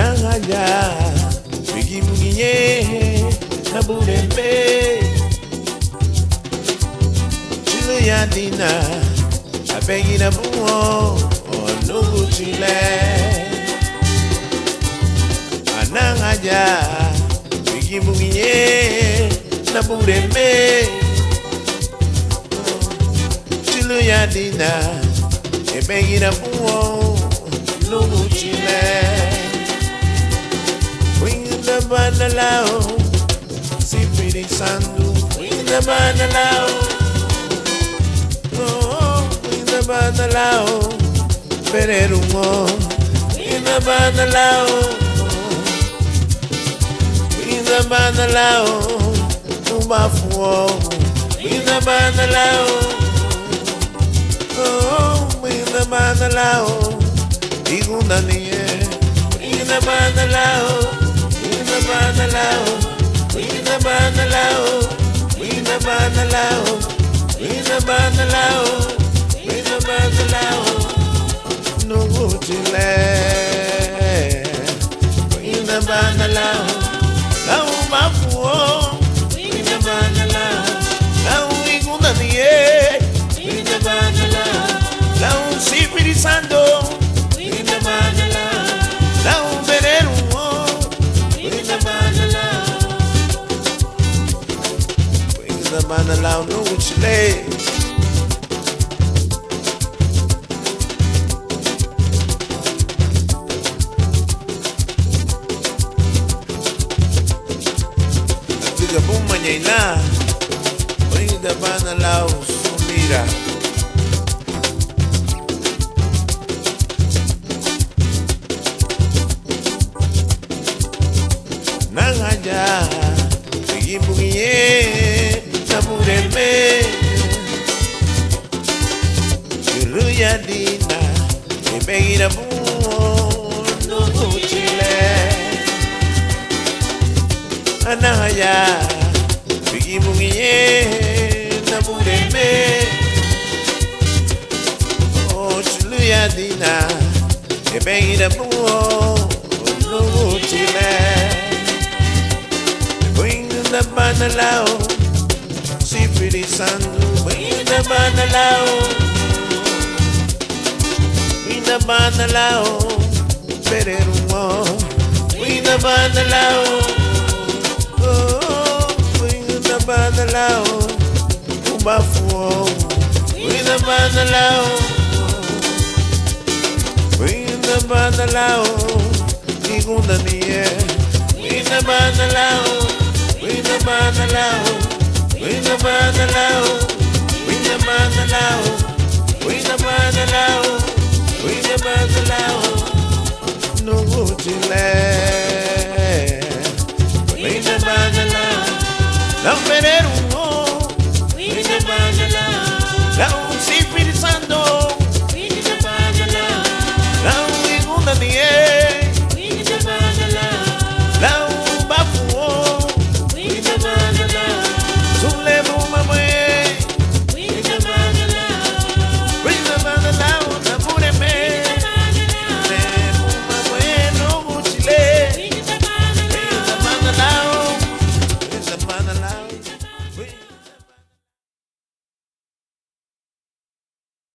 Nangaya Bigi Mugiye Naburembe Chile Yadina Abegi na buo Onugu Chile Nangaya Bigi Mugiye Naburembe Chile Yadina Abegi na buo Onugu Chile Banalao, Sipiri Sandu, Winda Banalao, oh, Winda Banalao, Pererumo, Winda Banalao, Winda Banalao, Umafuo, Winda Banalao, oh, Winda Banalao, Igunanie, Winda Banalao. We the banalao, we the banalao, we the banalao, we the banalao, no chile. We the banalao, lao mafuo, we the banalao, lao igundanie, we the banalao, lao sipiri sando, we the banalao, lao veneru. Banalao no chile Tiga buma nyaina Oida banalao sumira Nangaja Ibuye Naburembe Yadina Ebegi na buo Nugu Chile Anahaya Bigi Mugiye Naburembe Oh Chile Yadina Ebegi na buo Nugu Chile Winda Banalao Sipiri Sandu Winda Banalao Winda Banalao Pererumo Winda Banalao Oh Winda Banalao Umafuo Winda Banalao Winda Banalao Igundanie Winda Banalao Winda Banalao Winda Banalao, Winda Banalao, Winda Banalao, Winda Banalao, no chile. Winda Banalao, la Pererumo, Winda Banalao, la